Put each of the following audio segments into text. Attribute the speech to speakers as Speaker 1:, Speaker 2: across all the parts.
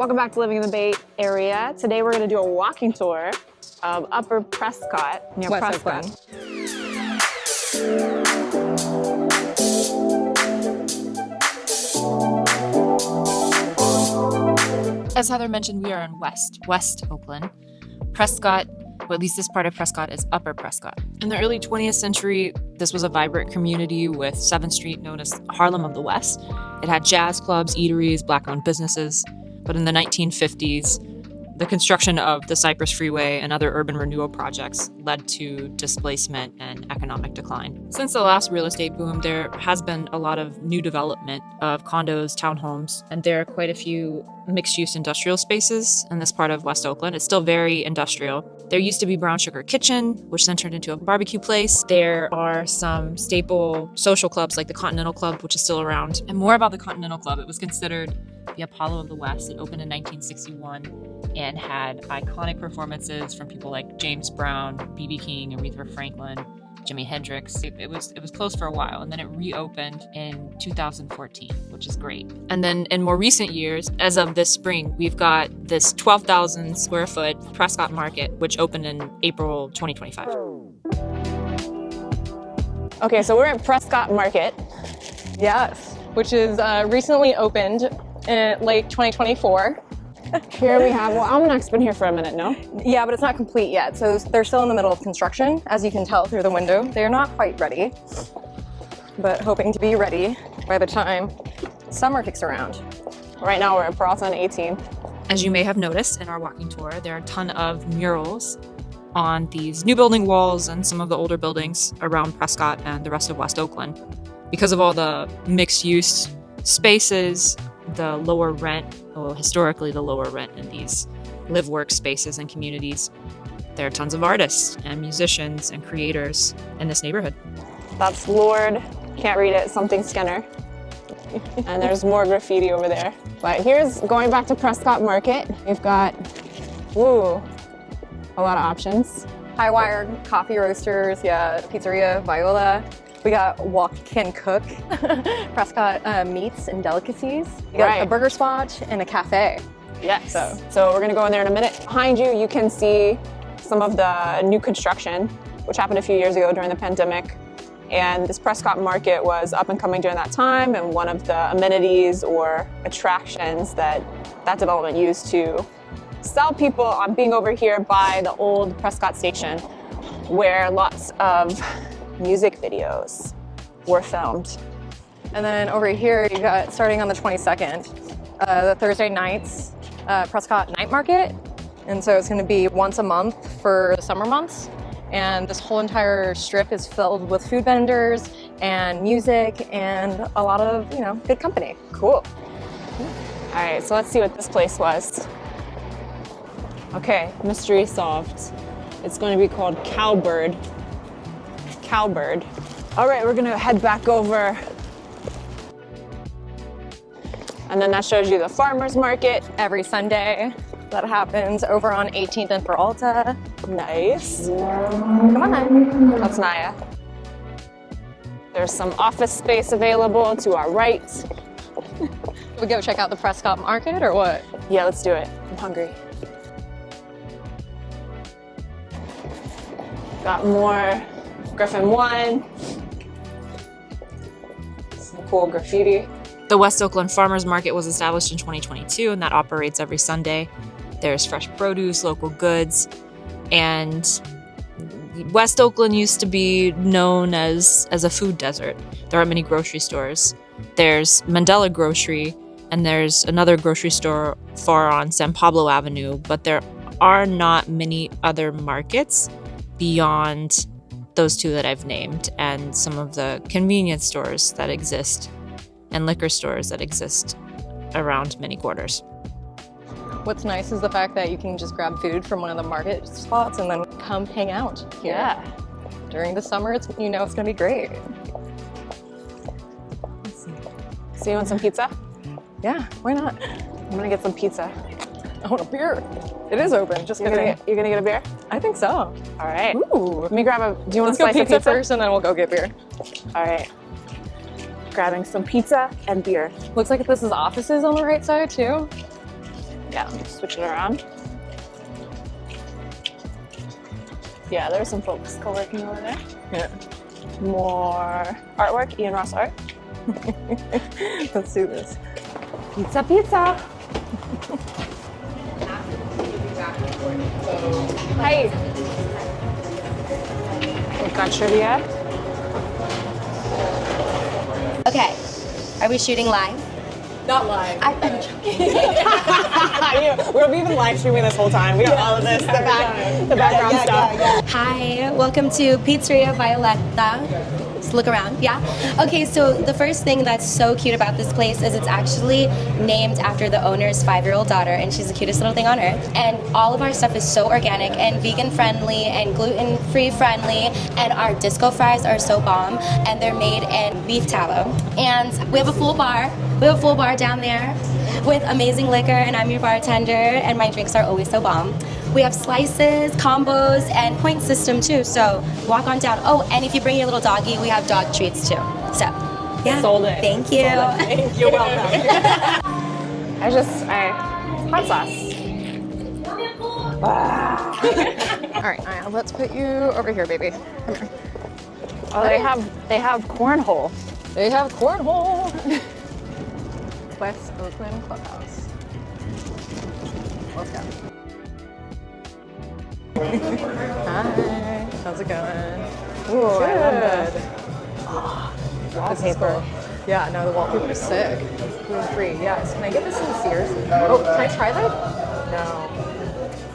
Speaker 1: Welcome back to Living in the Bay Area. Today we're going to do a walking tour of Upper Prescott, near
Speaker 2: West
Speaker 1: Prescott.
Speaker 3: As Heather mentioned, we are in West Oakland. Prescott, or at least this part of Prescott, is Upper Prescott. In the early 20th century, this was a vibrant community with 7th Street known as Harlem of the West. It had jazz clubs, eateries, Black-owned businesses. But in the 1950s, the construction of the Cypress Freeway and other urban renewal projects led to displacement and economic decline. Since the last real estate boom, there has been a lot of new development of condos, townhomes, and there are quite a few mixed-use industrial spaces in this part of West Oakland. It's still very industrial. There used to be Brown Sugar Kitchen, which then turned into a barbecue place. There are some staple social clubs like the Continental Club, which is still around. And more about the Continental Club, it was considered the Apollo of the West. It opened in 1961 and had iconic performances from people like James Brown, B.B. King, Aretha Franklin, Jimi Hendrix. It was closed for a while, and then it reopened in 2014, which is great. And then in more recent years, as of this spring, we've got this 12,000 square foot Prescott Market, which opened in April 2025.
Speaker 1: Okay, so we're at Prescott Market.
Speaker 2: Yes, which is recently opened in late 2024.
Speaker 1: Here we have, well, Almanac's been here for a minute, no?
Speaker 2: Yeah, but it's not complete yet. So they're still in the middle of construction, as you can tell through the window. They're not quite ready, but hoping to be ready by the time summer kicks around.
Speaker 1: Right now we're at Pratt on 18.
Speaker 3: As you may have noticed in our walking tour, there are a ton of murals on these new building walls and some of the older buildings around Prescott and the rest of West Oakland. Because of all the mixed-use spaces, the lower rent, well, historically the lower rent in these live-work spaces and communities, there are tons of artists and musicians and creators in this neighborhood.
Speaker 1: That's Lord, can't read it, something Skinner. And there's more graffiti over there. But here's, going back to Prescott Market, we've got, a lot of options.
Speaker 2: High wire coffee roasters, yeah, pizzeria, Viola. We got Walk Can Cook, Prescott meats and delicacies. We got a burger spot and a cafe.
Speaker 1: Yes. So we're gonna go in there in a minute. Behind you, you can see some of the new construction, which happened a few years ago during the pandemic. And this Prescott Market was up and coming during that time, and one of the amenities or attractions that development used to sell people on being over here by the old Prescott station, where lots of music videos were filmed.
Speaker 2: And then over here, you got, starting on the 22nd, the Thursday nights, Prescott Night Market. And so it's gonna be once a month for the summer months. And this whole entire strip is filled with food vendors and music and a lot of, good company.
Speaker 1: Cool. All right, so let's see what this place was. Okay, mystery solved. It's going to be called Cowbird. Cowbird. All right, we're gonna head back over. And then that shows you the farmer's market.
Speaker 2: Every Sunday that happens over on 18th and Peralta.
Speaker 1: Nice.
Speaker 2: Come on.
Speaker 1: That's Naya. There's some office space available to our right.
Speaker 2: We go check out the Prescott Market or what?
Speaker 1: Yeah, let's do it. I'm hungry. Got more Griffin 1. Some cool graffiti.
Speaker 3: The West Oakland Farmers Market was established in 2022, and that operates every Sunday. There's fresh produce, local goods, and West Oakland used to be known as a food desert. There aren't many grocery stores. There's Mandela Grocery, and there's another grocery store far on San Pablo Avenue, but there are not many other markets beyond those two that I've named, and some of the convenience stores that exist and liquor stores that exist around many quarters.
Speaker 2: What's nice is the fact that you can just grab food from one of the market spots and then come hang out here.
Speaker 1: Yeah.
Speaker 2: During the summer, it's gonna be great.
Speaker 1: Let's see. So you want some pizza?
Speaker 2: Yeah, why not?
Speaker 1: I'm gonna get some pizza.
Speaker 2: I want a beer. It is open, just kidding.
Speaker 1: You're gonna get a beer?
Speaker 2: I think so.
Speaker 1: All right.
Speaker 2: Ooh.
Speaker 1: Let me grab a, do you want
Speaker 2: Let's
Speaker 1: to slice
Speaker 2: go
Speaker 1: of pizza
Speaker 2: first and then we'll go get beer.
Speaker 1: All right. Grabbing some pizza and beer.
Speaker 2: Looks like this is offices on the right side too.
Speaker 1: Yeah, switch it around. Yeah, there's some folks co-working over there.
Speaker 2: Yeah.
Speaker 1: More artwork, Ian Ross art.
Speaker 2: Let's do this.
Speaker 1: Pizza, pizza. Hi. We've got trivia.
Speaker 4: Okay, are we shooting live?
Speaker 2: Not live.
Speaker 4: I'm joking.
Speaker 1: We're even live streaming this whole time. We got all of this, the background stuff.
Speaker 4: Hi, welcome to Pizzeria Violetta. Just look around, yeah? Okay, so the first thing that's so cute about this place is it's actually named after the owner's 5-year-old daughter, and she's the cutest little thing on earth. And all of our stuff is so organic and vegan friendly and gluten-free friendly, and our disco fries are so bomb, and they're made in beef tallow. And we have a full bar. We have a full bar down there with amazing liquor, and I'm your bartender, and my drinks are always so bomb. We have slices, combos, and point system too, so walk on down. Oh, and if you bring your little doggy, we have dog treats too. So, yeah.
Speaker 1: Sold it.
Speaker 4: Thank you.
Speaker 1: Thank you. You're welcome. Hot sauce.
Speaker 2: All right, Aya, let's put you over here, baby. Come here.
Speaker 1: Oh, they have cornhole.
Speaker 2: They have cornhole. West Oakland Clubhouse. Let's go. Hi, how's it going?
Speaker 1: Ooh, I love
Speaker 2: Good.
Speaker 1: wallpaper.
Speaker 2: Yeah, no, the wallpaper is sick. Gluten-free. Yes. Can I get this in Sears? Oh, can I try that? No.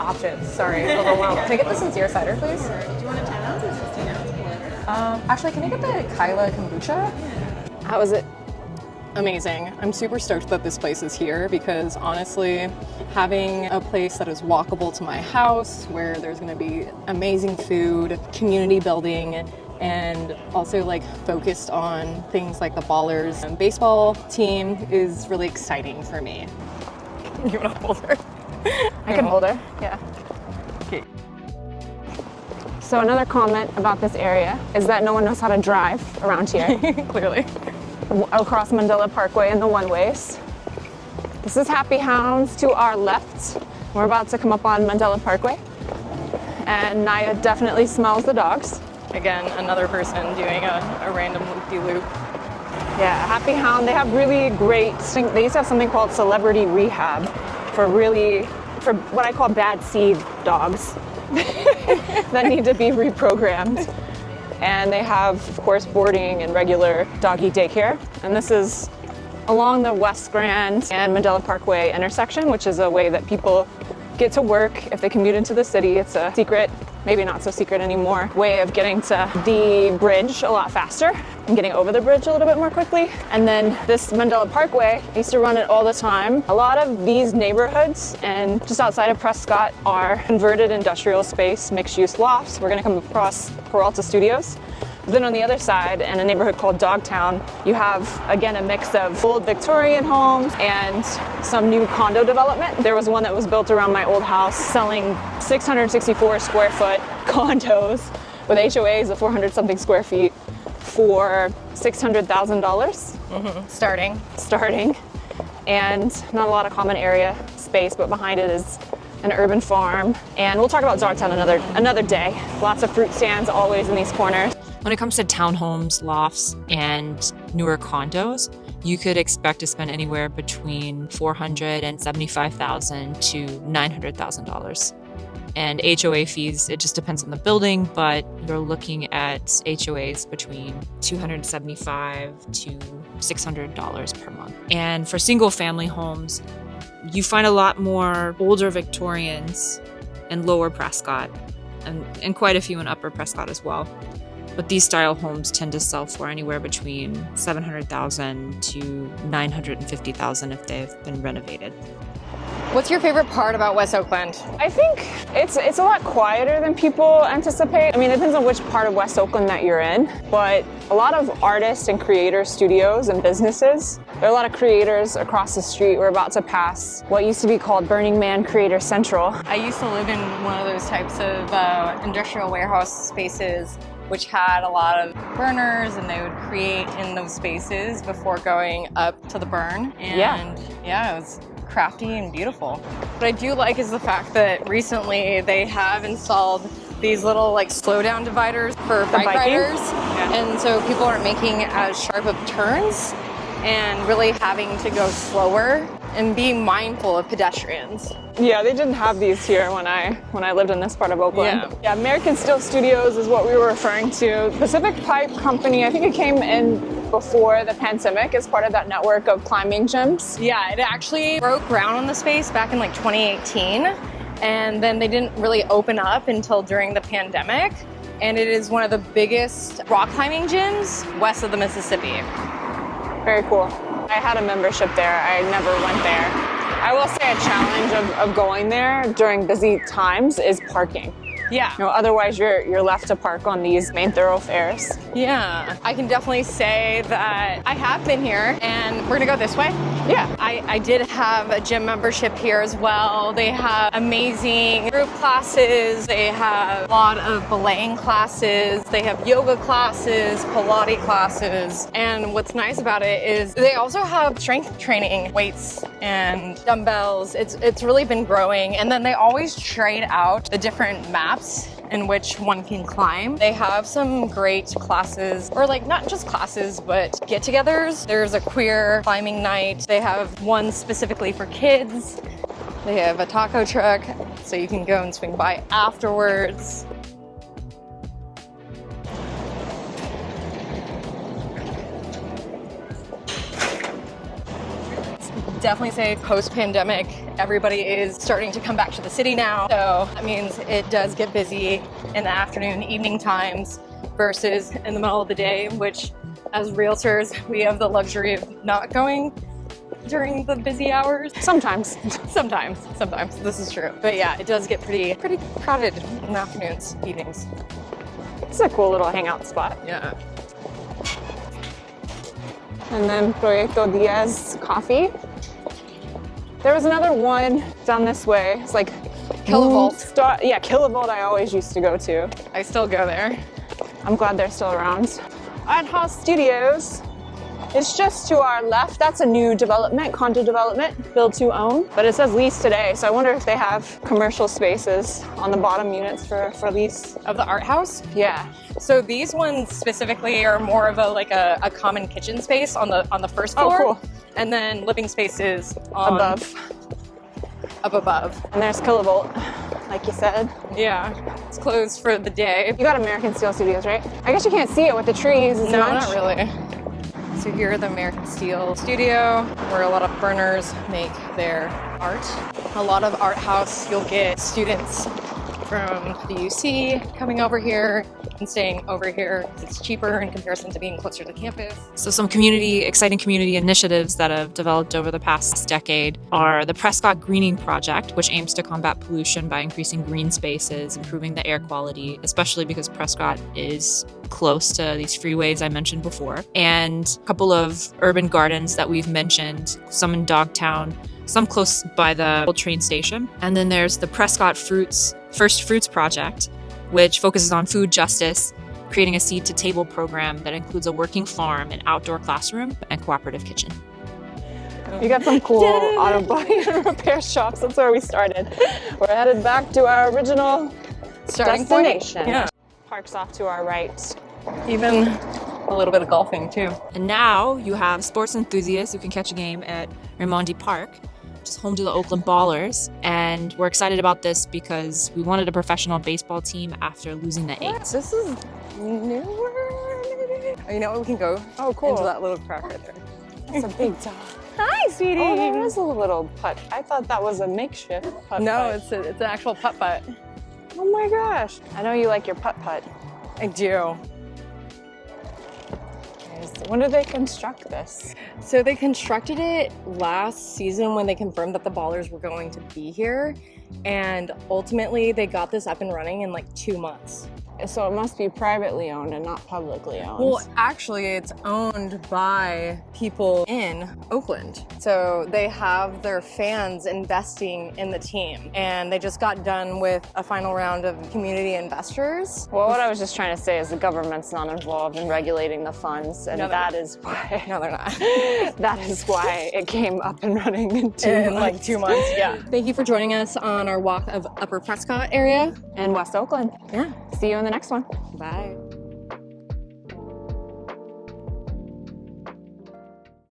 Speaker 2: Options. Sorry, overwhelmed. Can I get this in Sears cider, please? Do you want a 10 ounce or 16 ounce? Actually, can I get the Kyla kombucha?
Speaker 1: How is it?
Speaker 2: Amazing. I'm super stoked that this place is here because honestly, having a place that is walkable to my house where there's going to be amazing food, community building, and also like focused on things like the Ballers and baseball team is really exciting for me. You want to hold her?
Speaker 1: I can hold her. Yeah.
Speaker 2: Okay.
Speaker 1: So another comment about this area is that no one knows how to drive around here.
Speaker 2: Clearly.
Speaker 1: Across Mandela Parkway in the one-ways. This is Happy Hounds to our left. We're about to come up on Mandela Parkway. And Naya definitely smells the dogs.
Speaker 2: Again, another person doing a random loop-de-loop.
Speaker 1: Yeah, Happy Hound, they have really great, they used to have something called celebrity rehab for what I call bad seed dogs that need to be reprogrammed. And they have, of course, boarding and regular doggy daycare. And this is along the West Grand and Mandela Parkway intersection, which is a way that people get to work if they commute into the city. It's a secret, maybe not so secret anymore, way of getting to the bridge a lot faster and getting over the bridge a little bit more quickly. And then this Mandela Parkway, I used to run it all the time. A lot of these neighborhoods and just outside of Prescott are converted industrial space, mixed use lofts. We're gonna come across Peralta Studios. Then on the other side, in a neighborhood called Dogtown, you have, again, a mix of old Victorian homes and some new condo development. There was one that was built around my old house selling 664 square foot condos with HOAs of 400 something square feet for $600,000. Starting. And not a lot of common area space, but behind it is an urban farm. And we'll talk about Dogtown another day. Lots of fruit stands always in these corners.
Speaker 3: When it comes to townhomes, lofts, and newer condos, you could expect to spend anywhere between $475,000 to $900,000. And HOA fees, it just depends on the building, but you're looking at HOAs between $275 to $600 per month. And for single family homes, you find a lot more older Victorians in Lower Prescott and quite a few in Upper Prescott as well. But these style homes tend to sell for anywhere between $700,000 to $950,000 if they've been renovated.
Speaker 2: What's your favorite part about West Oakland?
Speaker 1: I think it's a lot quieter than people anticipate. I mean, it depends on which part of West Oakland that you're in, but a lot of artists and creator studios and businesses. There are a lot of creators across the street. We're about to pass what used to be called Burning Man Creator Central.
Speaker 2: I used to live in one of those types of industrial warehouse spaces which had a lot of burners, and they would create in those spaces before going up to the burn. And yeah, it was crafty and beautiful. What I do like is the fact that recently they have installed these little like slow down dividers for bike riders.
Speaker 1: Yeah.
Speaker 2: And so people aren't making as sharp of turns and really having to go slower and be mindful of pedestrians.
Speaker 1: Yeah, they didn't have these here when I lived in this part of Oakland.
Speaker 2: Yeah.
Speaker 1: American Steel Studios is what we were referring to. Pacific Pipe Company, I think it came in before the pandemic as part of that network of climbing gyms.
Speaker 2: Yeah, it actually broke ground on the space back in like 2018, and then they didn't really open up until during the pandemic. And it is one of the biggest rock climbing gyms west of the Mississippi.
Speaker 1: Very cool. I had a membership there. I never went there. I will say a challenge of going there during busy times is parking.
Speaker 2: Yeah.
Speaker 1: You know, otherwise you're left to park on these main thoroughfares.
Speaker 2: Yeah, I can definitely say that I have been here, and we're gonna go this way.
Speaker 1: Yeah.
Speaker 2: I did have a gym membership here as well. They have amazing group classes. They have a lot of belaying classes. They have yoga classes, Pilates classes. And what's nice about it is they also have strength training, weights and dumbbells. It's really been growing. And then they always trade out the different maps in which one can climb. They have some great classes, or like not just classes, but get-togethers. There's a queer climbing night. They have one specifically for kids. They have a taco truck, so you can go and swing by afterwards. Definitely say post-pandemic, everybody is starting to come back to the city now. So that means it does get busy in the afternoon, evening times versus in the middle of the day, which as realtors, we have the luxury of not going during the busy hours.
Speaker 1: Sometimes.
Speaker 2: Sometimes, this is true. But yeah, it does get pretty crowded in the afternoons, evenings.
Speaker 1: It's a cool little hangout spot.
Speaker 2: Yeah.
Speaker 1: And then Proyecto Diaz Coffee. There was another one down this way. It's like
Speaker 2: Kilovolt.
Speaker 1: Yeah, Kilovolt I always used to go to.
Speaker 2: I still go there.
Speaker 1: I'm glad they're still around. Art House Studios is just to our left. That's a new development, condo development, build to own. But it says lease today, so I wonder if they have commercial spaces on the bottom units for lease.
Speaker 2: Of the art house?
Speaker 1: Yeah.
Speaker 2: So these ones specifically are more of a common kitchen space on the first
Speaker 1: Oh,
Speaker 2: floor.
Speaker 1: cool.
Speaker 2: And then living spaces on
Speaker 1: Above.
Speaker 2: Up above.
Speaker 1: And there's Kilovolt, like you said.
Speaker 2: Yeah. It's closed for the day.
Speaker 1: You got American Steel Studios, right? I guess you can't see it with the trees as
Speaker 2: No,
Speaker 1: much.
Speaker 2: not really. So here are the American Steel Studio, where a lot of burners make their art. A lot of art house, you'll get students from the UC coming over here and staying over here because it's cheaper in comparison to being closer to campus.
Speaker 3: So some exciting community initiatives that have developed over the past decade are the Prescott Greening Project, which aims to combat pollution by increasing green spaces, improving the air quality, especially because Prescott is close to these freeways I mentioned before, and a couple of urban gardens that we've mentioned, some in Dogtown, some close by the old train station. And then there's the Prescott First Fruits Project, which focuses on food justice, creating a seed to table program that includes a working farm, an outdoor classroom, and cooperative kitchen.
Speaker 1: You got some cool auto body and repair shops. That's where we started. We're headed back to our original
Speaker 2: Starting point?
Speaker 1: destination.
Speaker 2: Yeah.
Speaker 1: Park's off to our right.
Speaker 2: Even a little bit of golfing too.
Speaker 3: And now you have sports enthusiasts who can catch a game at Raimondi Park, which is home to the Oakland Ballers. And we're excited about this because we wanted a professional baseball team after losing the A's.
Speaker 2: This is newer. You know what? We can go into that little crack right there.
Speaker 1: It's a big dog.
Speaker 2: Hi, sweetie.
Speaker 1: Oh, there is a little putt. I thought that was a makeshift putt.
Speaker 2: No,
Speaker 1: putt.
Speaker 2: it's an actual putt-putt.
Speaker 1: Oh my gosh. I know you like your putt-putt.
Speaker 2: I do.
Speaker 1: When did they construct this?
Speaker 2: So they constructed it last season when they confirmed that the Ballers were going to be here. And ultimately, they got this up and running in like 2 months.
Speaker 1: So it must be privately owned and not publicly owned.
Speaker 2: Well, actually, it's owned by people in Oakland. So they have their fans investing in the team. And they just got done with a final round of community investors.
Speaker 1: Well, what I was just trying to say is the government's not involved in regulating the funds, and
Speaker 2: No, they're
Speaker 1: that
Speaker 2: not.
Speaker 1: is why.
Speaker 2: No, they're not.
Speaker 1: That is why it came up and running in 2
Speaker 2: In
Speaker 1: months.
Speaker 2: like 2 months, yeah. Thank you for joining us on our walk of Upper Prescott area.
Speaker 1: In West Oakland.
Speaker 2: Yeah.
Speaker 1: See you in the next one.
Speaker 2: Bye.